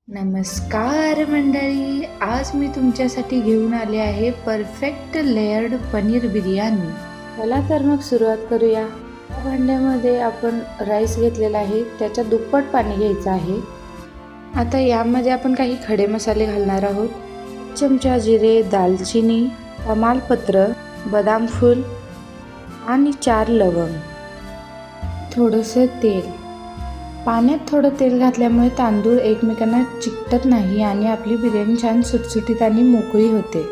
नमस्कार मंडळी, आज मी तुमच्यासाठी घेऊन आले आहे परफेक्ट लेयर्ड पनीर बिर्याणी। चला तर मग सुरुवात करूया। या भांड्यामध्ये आपण राईस घेतलेला आहे, त्याच्या दुप्पट पाणी घ्यायचं आहे। आता यामध्ये आपण काही खडे मसाले घालणार आहोत। 1 चमचा जिरे, दालचिनी, तमालपत्र, बदाम फूल आणि 4 लवंग, थोडंसं तेल। पाण्यात थोडं तेल घातल्यामुळे तांदूळ एकमेकांना चिकटत नाही आणि आपली बिर्याणी छान सुटसुटीत आणि मोकळी होते।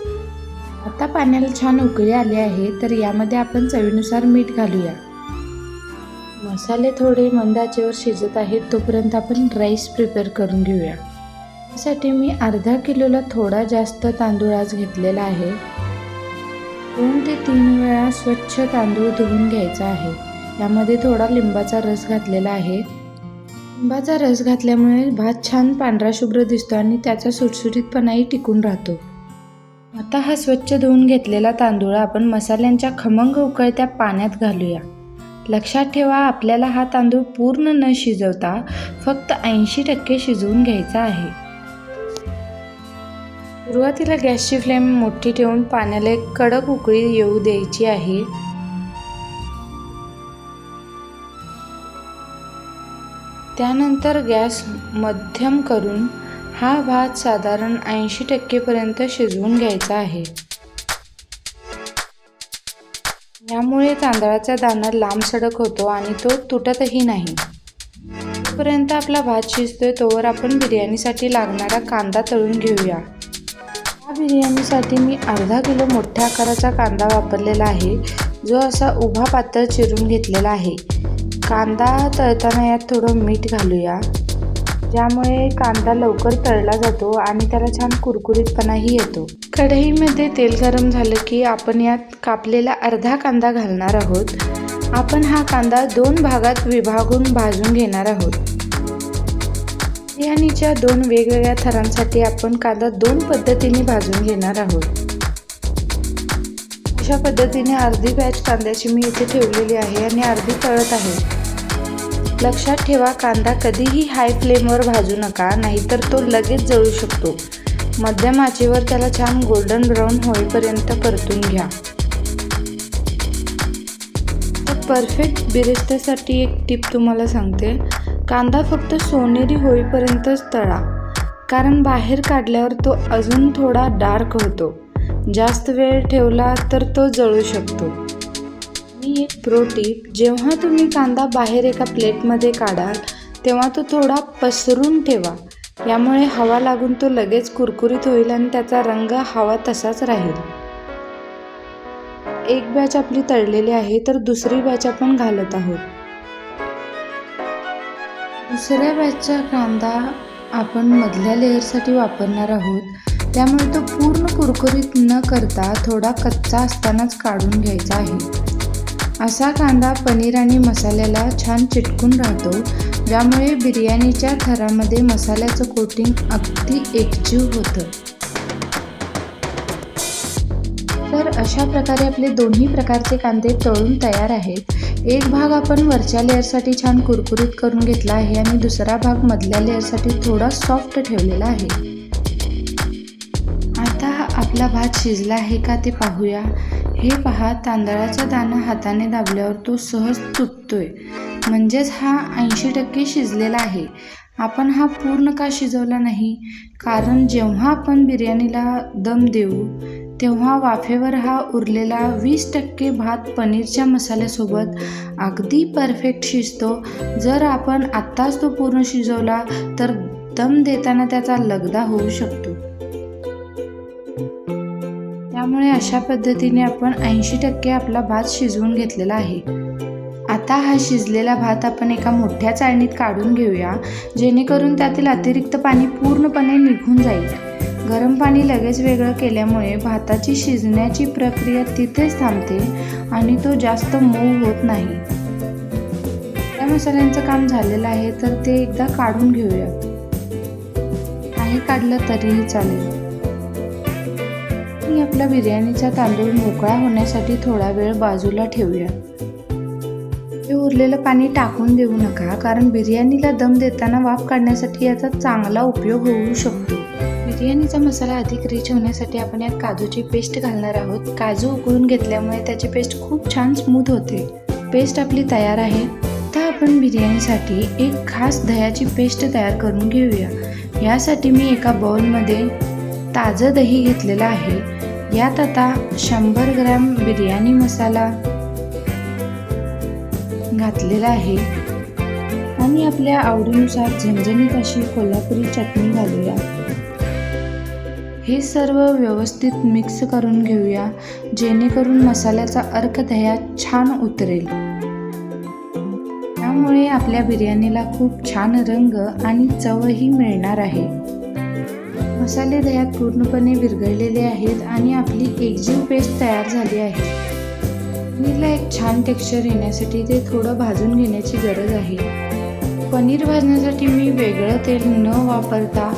आता पाण्याला छान उकळी आली आहे, तर यामध्ये आपण चवीनुसार मीठ घालूया। मसाले थोडे मंद आचेवर शिजत आहेत, तोपर्यंत आपण राईस प्रिपेअर करून घेऊया। यासाठी मी अर्धा किलोला थोडा जास्त तांदूळ आज घेतलेला आहे। 2 ते 3 वेळा स्वच्छ तांदूळ धुवून घ्यायचा आहे। यामध्ये थोडा लिंबाचा रस घातलेला आहे। लिंबाचा रस घातल्यामुळे भात छान पांढरा शुभ्र दिसतो आणि त्याचा सुटसुटीतपणाही टिकून राहतो। आता हा स्वच्छ धुवून घेतलेला तांदूळ आपण मसाल्यांच्या खमंग उकळत्या पाण्यात घालूया। लक्षात ठेवा, आपल्याला हा तांदूळ पूर्ण न शिजवता फक्त 80% शिजवून घ्यायचा आहे। सुरुवातीला गॅसची फ्लेम मोठी ठेवून पाण्याला एक कडक उकळी येऊ द्यायची आहे। त्यानंतर गॅस मध्यम करून हा भात साधारण 80% पर्यंत शिजवून घ्यायचा आहे। यामुळे तांदळाचा दाणा लांबसडक होतो आणि तो तुटतही नाही। तोपर्यंत आपला भात शिजतोय, तोवर आपण बिर्याणीसाठी लागणारा कांदा तळून घेऊया। या बिर्याणीसाठी मी अर्धा किलो मोठ्या आकाराचा कांदा वापरलेला आहे, जो असा उभा पातळ चिरून घेतलेला आहे। कांदा तळताना यात थोडं मीठ घालूया, ज्यामुळे कांदा लवकर तळला जातो आणि त्याला छान कुरकुरीतपणाही येतो। कढईमध्ये तेल गरम झालं की आपण यात कापलेला अर्धा कांदा घालणार आहोत। आपण हा कांदा 2 भागात विभागून भाजून घेणार आहोत। बिर्याणीच्या 2 वेगवेगळ्या थरांसाठी आपण कांदा 2 पद्धतीने भाजून घेणार आहोत। अशा पद्धतीने अर्धी बॅच कांद्याची मी इथे ठेवलेली आहे आणि अर्धी तळत आहे। लक्षात ठेवा, कांदा कधीही हाय फ्लेमवर भाजू नका, नाहीतर तो लगेच जळू शकतो। मध्यम आचेवर त्याला छान गोल्डन ब्राऊन होईपर्यंत परतून घ्या। परफेक्ट बिरेस्तासाठी एक टिप तुम्हाला सांगते, कांदा फक्त सोनेरी होईपर्यंतच तळा, कारण बाहेर काढल्यावर तो अजून थोडा डार्क होतो। जास्त वेळ ठेवला तर तो जळू शकतो। एक प्रो टिप, जेव्हा तुम्ही कांदा बाहेर एका प्लेटमध्ये काढाल तेव्हा तो थोडा पसरून ठेवा। यामुळे हवा लागून तो लगेच कुरकुरीत होईल आणि त्याचा रंग हवा तसाच राहील। एक बॅच आपली तळलेली आहे, तर दुसरी बॅच आपण घालत आहोत। दुसऱ्या बॅचचा कांदा आपण मधल्या लेअरसाठी वापरणार आहोत, त्यामुळे तो पूर्ण कुरकुरीत न करता थोडा कच्चा असतानाच काढून घ्यायचा आहे। असा कांदा पनीर आणि मसाल्याला छान चिटकून राहतो, ज्यामुळे बिर्याणीच्या थरामध्ये मसाल्याचं कोटिंग अगदी एकजीव होतं। तर अशा प्रकारे आपले दोन्ही प्रकारचे कांदे तळून तयार आहेत। एक भाग आपण वरच्या लेअरसाठी छान कुरकुरीत करून घेतला आहे आणि दुसरा भाग मधल्या लेअरसाठी थोडा सॉफ्ट ठेवलेला आहे। आता आपला भात शिजला आहे का ते पाहूया। हे पहा, तांदळाचा दाणा हाताने दाबल्यावर तो सहज तुटतोय, म्हणजेच हा 80% शिजलेला आहे। आपण हा पूर्ण का शिजवला नाही? कारण जेव्हा आपण बिर्याणीला दम देऊ तेव्हा वाफेवर हा उरलेला 20% भात पनीरच्या मसाल्यासोबत अगदी परफेक्ट शिजतो। जर आपण आत्ताच तो पूर्ण शिजवला तर दम देताना त्याचा लगदा होऊ शकतो। त्यामुळे अशा पद्धतीने आपण 80% आपला भात शिजवून घेतलेला आहे। आता हा शिजलेला भात आपण एका मोठ्या चाळणीत काढून घेऊया, जेणेकरून त्यातील अतिरिक्त पाणी पूर्णपणे निघून जाईल। गरम पाणी लगेच वेगळं केल्यामुळे भाताची शिजण्याची प्रक्रिया तिथेच थांबते आणि तो जास्त मऊ होत नाही। या मसाल्यांचं काम झालेलं आहे, तर ते एकदा काढून घेऊया। नाही काढलं तरीही चालेल। आपला बिर्याणीचा तांदूळ मोकळा होण्यासाठी थोडा वेळ बाजूला ठेवूया। हे उरलेलं पाणी टाकून देऊ नका, कारण बिर्याणीला दम देताना वाफ काढण्यासाठी याचा चांगला उपयोग होऊ शकतो. बिर्याणीचा मसाला अधिक रिच होण्यासाठी आपण यात काजूची पेस्ट घालणार आहोत. काजू उकळून घेतल्यामुळे त्याची पेस्ट खूप छान स्मूथ होते. पेस्ट आपली तयार आहे. आता आपण बिर्याणीसाठी एक खास दह्याची पेस्ट तयार करून घेऊया. यासाठी मी एका बाउलमध्ये ताजं दही घेतलेलं आहे. यात आता 100 ग्रॅम बिर्याणी मसाला घातलेला आहे आणि आपल्या आवडीनुसार झणझणीत अशी कोल्हापुरी चटणी घालूया. हे सर्व व्यवस्थित मिक्स करून घेऊया, जेणेकरून मसाल्याचा अर्क दह्यात छान उतरेल. त्यामुळे आपल्या बिर्याणीला खूप छान रंग आणि चवही मिळणार आहे. मसाले दह्यात पूर्णपणे विरघळलेले आहेत आणि आपली एकजीव पेस्ट तयार झाली आहे. पनीरला एक छान टेक्स्चर येण्यासाठी ते थोडं भाजून घेण्याची गरज आहे. पनीर भाजण्यासाठी मी वेगळं तेल न वापरता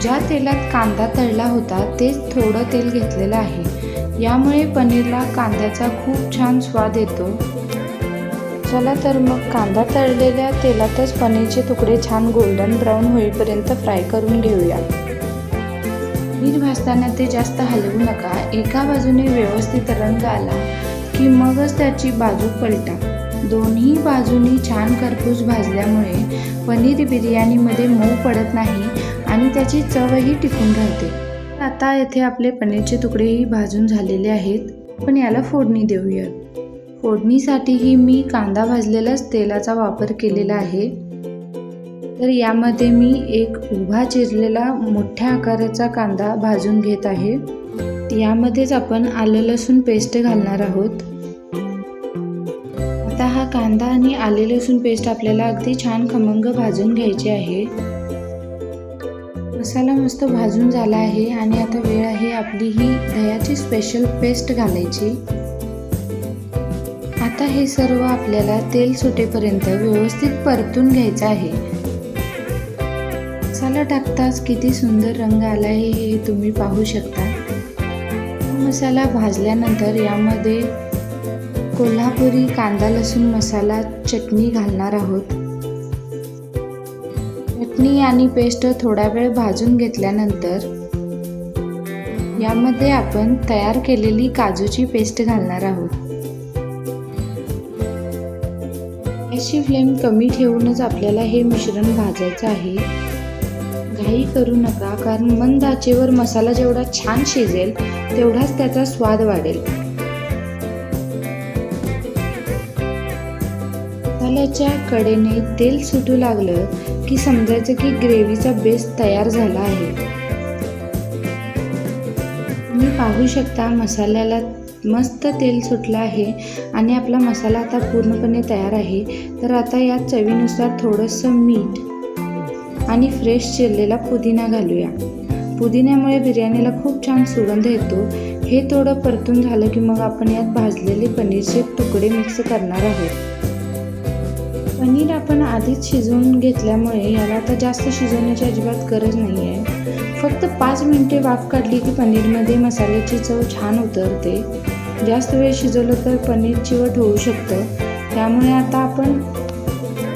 ज्या तेलात कांदा तळला होता तेच थोडं तेल घेतलेलं आहे. यामुळे पनीरला कांद्याचा खूप छान स्वाद येतो. चला तर मग कांदा तळलेल्या तेलातच पनीरचे तुकडे छान गोल्डन ब्राऊन होईपर्यंत फ्राय करून घेऊया. पनीर भाजताना ते जास्त हलवू नका. एका बाजूने व्यवस्थित रंग आला की मगच त्याची बाजू पलटा. दोन्ही बाजूनी छान खरपूस भाजल्यामुळे पनीर बिर्याणीमध्ये मऊ पडत नाही आणि त्याची चवही टिकून राहते. आता येथे आपले पनीरचे तुकडेही भाजून झालेले आहेत. आपण याला फोडणी देऊया. फोडणीसाठीही मी कांदा भाजलेलाच तेलाचा वापर केलेला आहे. तर यामध्ये मी एक उभा चिरलेला मोठ्या आकाराचा कांदा भाजून घेत आहे. यामध्येच आपण आलं लसूण पेस्ट घालणार आहोत. आता हा कांदा आणि आले लसूण पेस्ट आपल्याला अगदी छान खमंग भाजून घ्यायची आहे. मसाला मस्त भाजून झाला आहे आणि आता वेळ आहे आपली ही दह्याची स्पेशल पेस्ट घालायची. आता हे सर्व आपल्याला तेल सुटेपर्यंत व्यवस्थित परतून घ्यायचं आहे. मसाला टाकताच किती सुंदर रंग आला आहे हे तुम्ही पाहू शकता. मसाला भाजल्यानंतर यामध्ये कोल्हापुरी कांदा लसूण मसाला चटणी घालणार आहोत. चटणी आणि पेस्ट थोडा वेळ भाजून घेतल्यानंतर यामध्ये आपण तयार केलेली काजूची पेस्ट घालणार आहोत. गॅसची फ्लेम कमी ठेवूनच आपल्याला हे मिश्रण भाजायचं आहे. घाई करू नका, कारण मंद आचेवर मसाला जेवढा छान शिजेल तेवढाच त्याचा स्वाद वाढेल. मसाल्याच्या कडेने तेल सुटू लागलं की समजायचं की ग्रेव्हीचा बेस तयार झाला आहे. तुम्ही पाहू शकता मसाल्याला मस्त तेल सुटलं आहे आणि आपला मसाला आता पूर्णपणे तयार आहे. तर आता यात चवीनुसार थोडंसं मीठ आणि फ्रेश चिरलेला पुदिना घालूया. पुदिन्यामुळे बिर्याणीला खूप छान सुगंध येतो. हे थोडं परतून झालं की मग आपण यात भाजलेले पनीरचे तुकडे मिक्स करणार आहोत. पनीर आपण आधीच शिजवून घेतल्यामुळे याला आता जास्त शिजवण्याची अजिबात गरज नाही आहे. फक्त 5 मिनिटे वाफ काढली की पनीरमध्ये मसाल्याची चव छान उतरते. जास्त वेळ शिजवलं तर पनीर चिवट होऊ शकतं. त्यामुळे आता आपण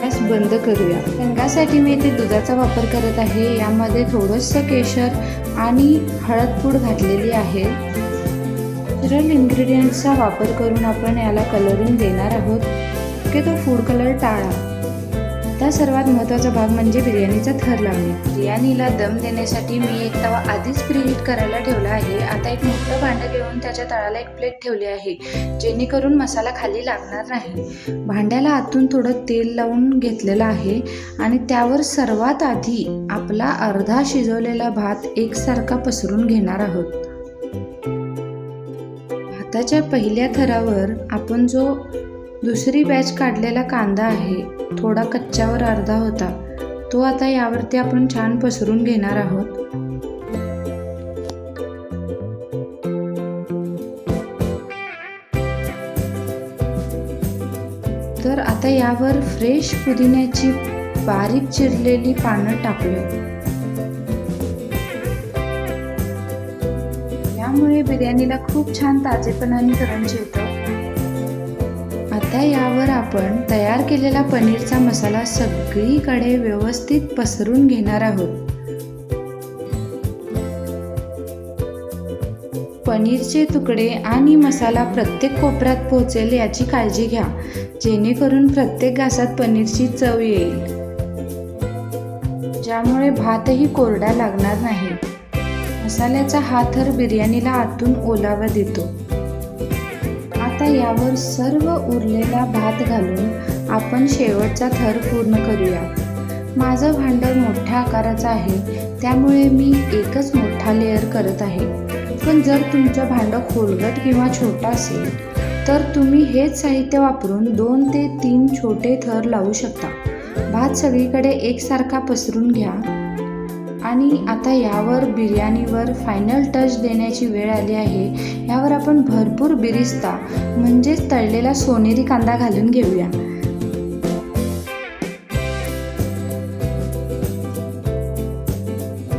गॅस बंद करूया. रंगासाठी मी इथे दुधाचा वापर करत आहे. यामध्ये थोडंसं केशर आणि हळदपूड घातलेली आहे. नॅचरल इन्ग्रेडियंट्सचा वापर करून आपण याला कलरिंग देणार आहोत. तो फूड कलर टाळा. आता सर्वात महत्त्वाचा भाग म्हणजे बिर्याणीचा थर लावणे. बिर्याणीला दम देण्यासाठी मी एक तवा आधीच प्रीहीट करायला ठेवला आहे. आता एक मोठं भांडं घेऊन त्याच्या तळाला एक प्लेट ठेवली आहे, जेणेकरून मसाला खाली लागणार नाही. भांड्याला आतून थोडं तेल लावून घेतलेलं आहे आणि त्यावर सर्वात आधी आपला अर्धा शिजवलेला भात एकसारखा पसरून घेणार आहोत. भाताच्या पहिल्या थरावर आपण जो दुसरी बॅच काढलेला कांदा आहे, थोडा कच्च्यावर अर्धा होता, तो आता यावरती आपण छान पसरून घेणार आहोत. तर आता यावर फ्रेश पुदिन्याची बारीक चिरलेली पानं टाकूया. यामुळे बिर्याणीला खूप छान ताजेपणा आणि क्रंच येतं. आता यावर आपण तयार केलेला पनीरचा मसाला सगळीकडे व्यवस्थित पसरून घेणार आहोत. पनीरचे तुकडे आणि मसाला प्रत्येक कोपऱ्यात पोहोचेल याची काळजी घ्या, जेणेकरून प्रत्येक घासात पनीरची चव येईल, ज्यामुळे भातही कोरडा लागणार नाही. मसाल्याचा हा थर बिर्याणीला आतून ओलावा देतो. आता यावर सर्व उरलेला भात घालून आपण शेवटचा थर पूर्ण करूया. माझं भांडं मोठ्या आकाराचं आहे, त्यामुळे मी एकच मोठा लेअर करत आहे. पण जर तुमचं भांडं खोलगट किंवा छोटं असेल तर तुम्ही हेच साहित्य वापरून 2 ते 3 छोटे थर लावू शकता. भात सगळीकडे एकसारखा पसरून घ्या आणि आता यावर बिर्याणीवर फायनल टच देण्याची वेळ आली आहे. यावर आपण भरपूर बिरिस्ता म्हणजेच तळलेला सोनेरी कांदा घालून घेऊया.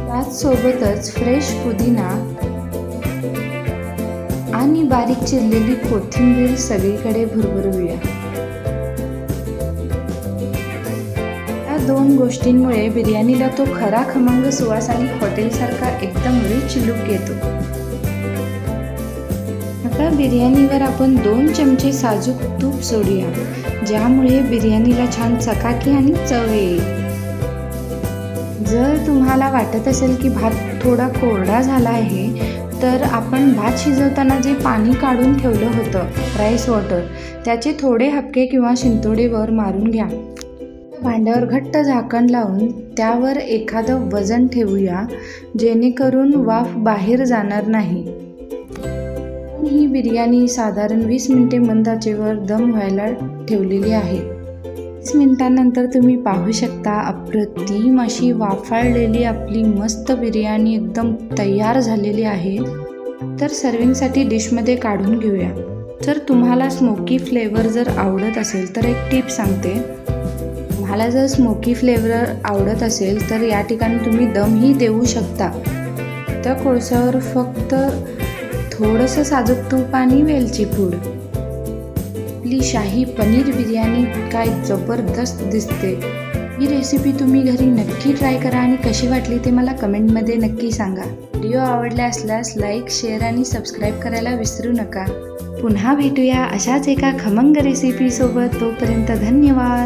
त्याचसोबतच फ्रेश पुदिना आणि बारीक चिरलेली कोथिंबीर सगळीकडे भरभरूया. या 2 गोष्टींमुळे बिर्याणीला तो खरा खमंग सुवास आणि हॉटेलसारखा एकदम रिच लुक येतो. आता बिर्याणीवर आपण 2 चमचे साजूक तूप सोडूया, ज्यामुळे बिर्याणीला छान चकाकी आणि चव येईल. जर तुम्हाला वाटत असेल की भात थोडा कोरडा झाला आहे तर आपण भात शिजवताना जे पाणी काढून ठेवलं होतं राईस वॉटर, त्याचे थोडे हबके किंवा शिंतोडेवर मारून घ्या. भांड्यावर घट्ट झाकण लावून त्यावर एखादं वजन ठेवूया, जेणेकरून वाफ बाहेर जाणार नाही. ही बिर्याणी साधारण 20 मिनिटे मंद आचेवर दम व्हायला ठेवलेली आहे. 20 मिनिटांनंतर तुम्ही पाहू शकता अप्रतिम अशी वाफाळलेली आपली मस्त बिर्याणी एकदम तयार झालेली आहे. तर सर्विंगसाठी डिशमध्ये काढून घेऊया. जर तुम्हाला स्मोकी फ्लेवर जर आवडत असेल तर एक टिप सांगते. तुम्हाला जर स्मोकी फ्लेवर आवडत असेल तर या ठिकाणी तुम्ही दमही देऊ शकता. त्या कोळशावर फक्त थोडंसं साजूक तूप आणि वेलची पूड. आपली शाही पनीर बिर्याणी काय जबरदस्त दिसते. ही रेसिपी तुम्ही घरी नक्की ट्राय करा आणि कशी वाटली ते मला कमेंटमध्ये नक्की सांगा. व्हिडिओ आवडला असल्यास लाईक, शेअर आणि सबस्क्राईब करायला विसरू नका. पुन्हा भेटूया अशाच एका खमंग रेसिपीसोबत. तोपर्यंत धन्यवाद.